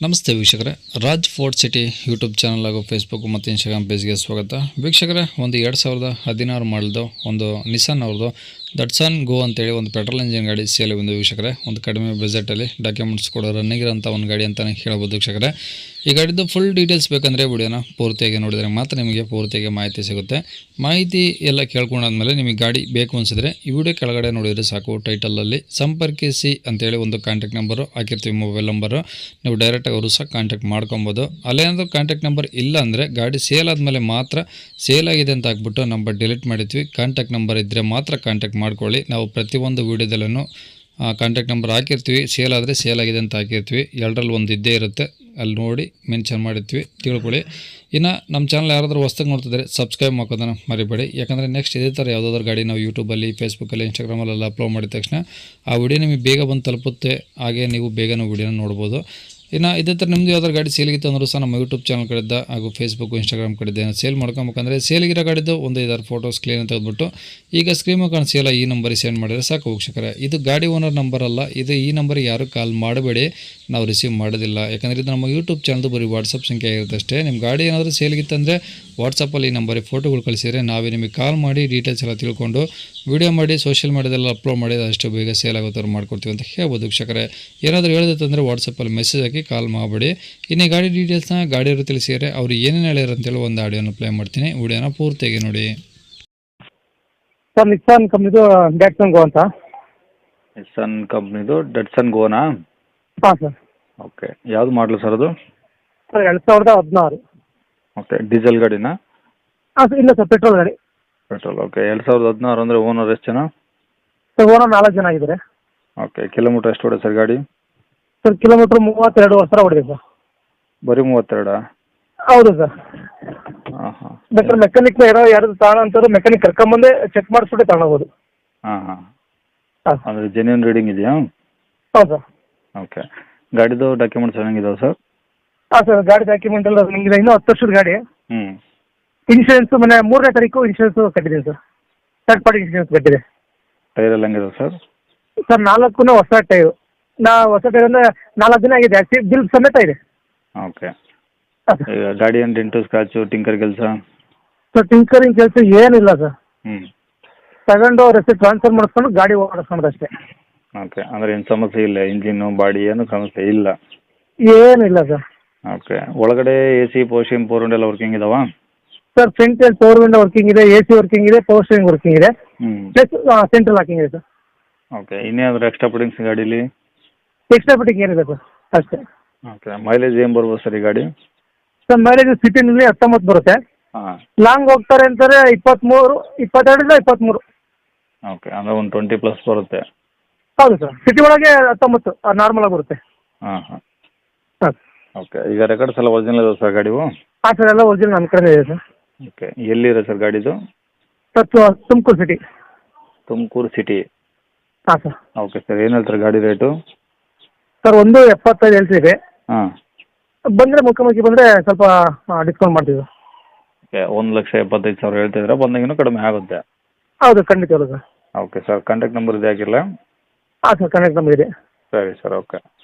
ನಮಸ್ತೆ ವೀಕ್ಷಕರೇ, Raj fort city YouTube channel ಹಾಗೂ ಫೇಸ್ಬುಕ್ ಮತ್ತು ಇನ್ಸ್ಟಾಗ್ರಾಮ್ ಪೇಜ್ಗೆ ಸ್ವಾಗತ. ವೀಕ್ಷಕರೇ, ಒಂದು 2016 ಮಾಡಲ್ದು ಒಂದು ನಿಸಾನ್ ಅವ್ರದ್ದು ದಟ್ಸನ್ ಗೋ ಅಂತೇಳಿ ಒಂದು ಪೆಟ್ರೋಲ್ ಇಂಜಿನ್ ಗಾಡಿ ಸೇಲ್ ಒಂದು ವೀಕ್ಷಕರೇ. ಒಂದು ಕಡಿಮೆ ಬಜೆಟಲ್ಲಿ ಡಾಕ್ಯುಮೆಂಟ್ಸ್ ಕೂಡ ರನ್ನಿಂಗ್ ಇರೋಂಥ ಒಂದು ಗಾಡಿ ಅಂತಲೇ ಹೇಳ್ಬೋದು ವೀಕ್ಷಕರೇ. ಈ ಗಾಡಿದ್ದು ಫುಲ್ ಡೀಟೇಲ್ಸ್ ಬೇಕಂದರೆ ವಿಡಿಯೋನ ಪೂರ್ತಿಯಾಗಿ ನೋಡಿದರೆ ಮಾತ್ರ ನಿಮಗೆ ಪೂರ್ತಿಯಾಗಿ ಮಾಹಿತಿ ಸಿಗುತ್ತೆ. ಮಾಹಿತಿ ಎಲ್ಲ ಕೇಳ್ಕೊಂಡಾದ್ಮೇಲೆ ನಿಮಗೆ ಗಾಡಿ ಬೇಕು ಅನಿಸಿದ್ರೆ ಈ ವಿಡಿಯೋ ಕೆಳಗಡೆ ನೋಡಿದರೆ ಸಾಕು. ಟೈಟಲಲ್ಲಿ ಸಂಪರ್ಕಿಸಿ ಅಂತೇಳಿ ಒಂದು ಕಾಂಟ್ಯಾಕ್ಟ್ ನಂಬರು ಹಾಕಿರ್ತೀವಿ, ಮೊಬೈಲ್ ನಂಬರು. ನೀವು ಡೈರೆಕ್ಟಾಗಿ ಅವರು ಸಹ ಕಾಂಟ್ಯಾಕ್ಟ್ ಮಾಡ್ಕೊಬೋದು. ಅಲ್ಲೇನಾದರೂ ಕಾಂಟ್ಯಾಕ್ಟ್ ನಂಬರ್ ಇಲ್ಲ ಅಂದರೆ ಗಾಡಿ ಸೇಲ್ ಆದಮೇಲೆ ಮಾತ್ರ ಸೇಲ್ ಆಗಿದೆ ಅಂತ ಹಾಕ್ಬಿಟ್ಟು ನಂಬರ್ ಡಿಲೀಟ್ ಮಾಡಿದ್ವಿ. ಕಾಂಟ್ಯಾಕ್ಟ್ ನಂಬರ್ ಇದ್ದರೆ ಮಾತ್ರ ಕಾಂಟ್ಯಾಕ್ಟ್ ಮಾಡ್ಕೊಳ್ಳಿ. ನಾವು ಪ್ರತಿಯೊಂದು ವೀಡಿಯೋದಲ್ಲೂ ಕಾಂಟ್ಯಾಕ್ಟ್ ನಂಬರ್ ಹಾಕಿರ್ತೀವಿ. ಸೇಲ್ ಆದರೆ ಸೇಲ್ ಆಗಿದೆ ಅಂತ ಹಾಕಿರ್ತೀವಿ. ಎರಡರಲ್ಲಿ ಒಂದು ಇದ್ದೇ ಇರುತ್ತೆ, ಅಲ್ಲಿ ನೋಡಿ ಮೆನ್ಷನ್ ಮಾಡಿರ್ತೀವಿ, ತಿಳ್ಕೊಳ್ಳಿ. ಇನ್ನು ನಮ್ಮ ಚಾನಲ್ ಯಾರಾದರೂ ಹೊಸ್ದಾಗಿ ನೋಡ್ತಿದ್ರೆ ಸಬ್ಸ್ಕ್ರೈಬ್ ಮಾಡೋದನ್ನು ಮರಿಬೇಡಿ. ಯಾಕಂದರೆ ನೆಕ್ಸ್ಟ್ ಇದೇ ಥರ ಯಾವುದಾದ್ರೂ ಗಾಡಿ ನಾವು ಯೂಟ್ಯೂಬಲ್ಲಿ, ಫೇಸ್ಬುಕ್ಕಲ್ಲಿ, ಇನ್ಸ್ಟಾಗ್ರಾಮಲ್ಲೆಲ್ಲ ಅಪ್ಲೋಡ್ ಮಾಡಿದ ತಕ್ಷಣ ಆ ವಿಡಿಯೋ ನಿಮಗೆ ಬೇಗ ಬಂದು ತಲುಪುತ್ತೆ. ಹಾಗೆ ನೀವು ಬೇಗನೂ ವಿಡಿಯೋನ ನೋಡ್ಬೋದು. ಇನ್ನು ಇದೇ ಥರ ನಿಮ್ಮದು ಯಾವ್ದಾದ್ರು ಗಾಡಿ ಸೇಲಿಗಿತ್ತು ಅಂದರೂ ಸಹ ನಮ್ಮ ಯೂಟ್ಯೂಬ್ ಚಾನಲ್ ಕಡೆದ ಹಾಗೂ ಫೇಸ್ಬುಕ್, ಇನ್ಸ್ಟಾಗ್ರಾಮ್ ಕಡೆದ ಸೇಲ್ ಮಾಡ್ಕೊಬೇಕಂದ್ರೆ ಸೇಲಿಗಿರೋ ಗಾಡಿದ್ದು ಒಂದು 5-6 ಫೋಟೋಸ್ ಕ್ಲೀನ್ ತೆಗೆದುಬಿಟ್ಟು ಈಗ ಸ್ಕ್ರೀನ್ ಕಾಣಿಸಿಲ್ಲ ಈ ನಂಬರಿಗೆ ಸೆಂಡ್ ಮಾಡಿದರೆ ಸಾಕು ವೀಕ್ಷಕರೇ. ಇದು ಗಾಡಿ ಓನರ್ ನಂಬರ್ ಅಲ್ಲ, ಇದು ಈ ನಂಬರಿಗೆ ಯಾರು ಕಾಲ್ ಮಾಡಬೇಡಿ, ನಾವು ರಿಸೀವ್ ಮಾಡೋದಿಲ್ಲ. ಯಾಕಂದರೆ ಇದು ನಮ್ಮ ಯೂಟ್ಯೂಬ್ ಚಾನಲ್ದು ಬರೀ ವಾಟ್ಸಪ್ ಸಂಖ್ಯೆ ಆಗಿರುತ್ತೆ ಅಷ್ಟೇ. ನಿಮ್ಮ ಗಾಡಿ ಏನಾದರೂ ಸೇಲಿಗಿತ್ತಂದರೆ ವಾಟ್ಸಪ್ಪಲ್ಲಿ ಈ ನಂಬರಿಗೆ ಫೋಟೋಗಳು ಕಳಿಸಿದರೆ ನಾವೇ ನಿಮಗೆ ಕಾಲ್ ಮಾಡಿ ಡೀಟೇಲ್ಸ್ ಎಲ್ಲ ತಿಳ್ಕೊಂಡು ವೀಡಿಯೋ ಮಾಡಿ ಸೋಷಿಯಲ್ ಮೀಡಿಯಾದೆಲ್ಲ ಅಪ್ಲೋಡ್ ಮಾಡಿ ಅಷ್ಟು ಬೇಗ ಸೇಲ್ ಆಗೋಥರ ಮಾಡ್ಕೊಡ್ತೀವಿ ಅಂತ ಹೇಳ್ಬೋದು ವೀಕ್ಷಕರೇ. ಏನಾದರೂ ಹೇಳಿದಂದರೆ ವಾಟ್ಸಪ್ಪಲ್ಲಿ ಮೆಸೇಜ್ ಹಾಕಿ ಕಾಲ್ ಮಾಡಬೇಡಿ. ಇನ್ನು ಗಾಡಿ ಡೀಟೇಲ್ಸ್ನ ಗಾಡಿಯವರು ತಿಳಿಸಿದರೆ ಅವರು ಏನೇನು ಹೇಳ್ಯಾರ ಅಂತೇಳಿ ಒಂದು ಆಡಿಯೋನ ಪ್ಲೇ ಮಾಡ್ತೀನಿ, ವಿಡಿಯೋನ ಪೂರ್ತಿಯಾಗಿ ನೋಡಿ. ಸರ್, ನಿಸಾನ್ ಕಂಪ್ನಿದು ಡ್ಯಾಟ್ಸನ್ ಗೋ ಅಂತ. ನಿಸಾನ್ ಕಂಪ್ನಿದು ಡಟ್ಸನ್ ಗೋನಾ? ಹಾಂ ಸರ್. ಓಕೆ, ಯಾವುದು ಮಾಡಲು ಸರ್ ಅದು? ಸರ್ 2016. ಓಕೆ, ಡೀಸೆಲ್ ಗಾಡಿನಾ? ಹಾಂ ಸರ್, ಇಲ್ಲ ಸರ್, ಪೆಟ್ರೋಲ್ ಗಾಡಿ. ಪೆಟ್ರೋಲ್. ಓಕೆ, 2016 ಅಂದರೆ ಓನರ್ ಎಷ್ಟು ಜನ? ಸರ್, ಓನರ್ 4 ಜನ ಆಗಿದ್ದಾರೆ. ಓಕೆ, ಕಿಲೋಮೀಟ್ರ್ ಎಷ್ಟು ಹೊಡೆ ಸರ್ ಗಾಡಿ? ಸರ್, ಕಿಲೋಮೀಟ್ರ್ 32,000 ಹೊಡಿದೆ ಸರ್. ಬರೀ 32? ಹೌದು ಸರ್. ಹಾಂ ಹಾಂ. ಬೇಕಾದ್ರೆ ಮೆಕ್ಯಾನಿಕ್ ಯಾರು ತಗೋಣ ಅಂತಾರೆ, ಮೆಕ್ಯಾನಿಕ್ ಕರ್ಕೊಂಬಂದೆ ಚೆಕ್ ಮಾಡಿಸ್ಬಿಟ್ಟು ತಗೊಳ್ಬೋದು. ಹಾಂ ಹಾಂ. ಹಾಂ ಅಂದರೆ ಜೆನ್ಯೂನ್ ರೀಡಿಂಗ್ ಇದೆಯಾ? ಹೌದು ಸರ್. ಓಕೆ, ಗಾಡಿದು ಡಾಕ್ಯುಮೆಂಟ್ಸ್ ಚೆನ್ನಾಗಿದಾವೆ ಸರ್? ಹಾಂ ಸರ್, ಗಾಡಿ ಡಾಕ್ಯುಮೆಂಟ್ ಎಲ್ಲ ನಿಮಗೆ ಇನ್ನೂ 10 ವರ್ಷದ ಗಾಡಿ. ಹ್ಞೂ. ಇನ್ಶೂರೆನ್ಸ್ ಮೊನ್ನೆ 3ನೇ ತಾರೀಕು ಇನ್ಶೂರೆನ್ಸ್ ಕಟ್ಟಿದ್ದೀನಿ ಸರ್. ಥರ್ಡ್ ಪಾರ್ಟಿ ಇನ್ಶೂರೆನ್ಸ್ ಕಟ್ಟಿದೆ. ಟೈರ್ ಎಲ್ಲ ಹೆಂಗಿದೆ ಸರ್? ಸರ್, 4 ಹೊಸ ಟೈರು. ಹೊಸ ಟೈರ್ ಅಂದರೆ 4 ದಿನ ಆಗಿದೆ, ಬಿಲ್ ಸಮೇತ ಇದೆ. ಓಕೆ, ಈಗ ಗಾಡಿ ಏನು ಡೆಂಟು, ಸ್ಕ್ರಾಚು, ಟಿಂಕರ್ ಕೆಲಸ? ಸರ್, ಟಿಂಕರಿಂಗ್ ಕೆಲಸ ಏನಿಲ್ಲ ಸರ್. ಹ್ಞೂ. ತಗೊಂಡು ರೆಸಿಪ್ಟ್ ಟ್ರಾನ್ಸ್ಫರ್ ಮಾಡಿಸ್ಕೊಂಡು ಗಾಡಿ ಓಡಿಸ್ಕೊಂಡು ಅಷ್ಟೇ. ಓಕೆ, ಅಂದರೆ ಏನು ಸಮಸ್ಯೆ ಇಲ್ಲ, ಇಂಜಿನ್ನು ಬಾಡಿ ಏನು ಸಮಸ್ಯೆ ಇಲ್ಲ? ಏನಿಲ್ಲ ಸರ್. ಓಕೆ, ಒಳಗಡೆ A C, portion, four window ಎಲ್ಲ ವರ್ಕಿಂಗ್ ಇದಾವಾ? ಸರ್, ಫ್ರಂಟ್ ಅಲ್ಲಿ ಪವರ್ ವಿಂಡೋ ವರ್ಕಿಂಗ್ ಇದೆ, ಎ ಸಿ ವರ್ಕಿಂಗ್ ಇದೆ, ಪವರ್ ಸ್ಟೀರಿಂಗ್ ವರ್ಕಿಂಗ್ ಇದೆ, ಹ್ಞೂ. ಪ್ಲಸ್ ಸೆಂಟ್ರಲ್ ಹಾಕಿಂಗ್ ಇದೆ ಸರ್. ಓಕೆ, ಇನ್ನೇನಾದರೂ ಎಕ್ಸ್ಟ್ರಾ ಫಿಟ್ಟಿಂಗ್ಸ್ ಗಾಡೀಲಿ? ಎಕ್ಸ್ಟ್ರಾ ಫಿಟ್ಟಿಂಗ್ ಏನಿದೆ ಸರ್ ಅಷ್ಟೇ. ಓಕೆ, ಮೈಲೇಜ್ ಏನು ಬರ್ಬೋದು ಸರ್ ಈ ಗಾಡಿ? ಸರ್, ಮೈಲೇಜ್ ಸಿಟಿನಲ್ಲಿ 19 ಬರುತ್ತೆ. ಹಾಂ. ಲಾಂಗ್ ಹೋಗ್ತಾರೆ ಅಂತಾರೆ 22 23. ಓಕೆ, ಅಂದರೆ ಒಂದು 20+ ಬರುತ್ತೆ. ಹೌದು ಸರ್, ಸಿಟಿ ಒಳಗೆ 19 ನಾರ್ಮಲ್ ಆಗಿ ಬರುತ್ತೆ. ಹಾಂ ಹಾಂ. ಹಾಂ. ಓಕೆ, ಈಗ ರೆಕಾರ್ಡ್ಸ್ ಎಲ್ಲ ಒರಿಜಿನಲ್ ಇದಾವೆ ಸರ್ ಗಾಡಿವು? ಹಾಂ ಸರ್, ಎಲ್ಲ ಒರಿಜಿನಲ್ ನನ್ನ ಕಡೆ ಇದೆ ಸರ್. ಓಕೆ, ಎಲ್ಲಿದೆ ಸರ್ ಗಾಡಿದು? Sir, Tumakuru city. Tumakuru city. ಹಾಂ ಸರ್. ಓಕೆ ಸರ್, ಏನು ಹೇಳ್ತಾರೆ ಗಾಡಿ ರೇಟು? ಸರ್, 1.75 ಹೇಳ್ತೀವಿ. ಹಾಂ. ಬಂದರೆ ಮುಖಾಮುಖಿ ಬಂದರೆ ಸ್ವಲ್ಪ ಡಿಸ್ಕೌಂಟ್ ಮಾಡ್ತೀವಿ. ಓಕೆ, 1,75,000 ಹೇಳ್ತಿದ್ರೆ ಬಂದಾಗಿನೂ ಕಡಿಮೆ ಆಗುತ್ತೆ? ಹೌದು, ಖಂಡಿತ ಹೌದು sir. Okay sir, contact number ಇದೆ ಹಾಕಿಲ್ಲ? ಹಾಂ ಸರ್, ಕನೆಕ್ಟ್ ನಂಬರ್ ಇದೆ. ಸರಿ ಸರ್, ಓಕೆ.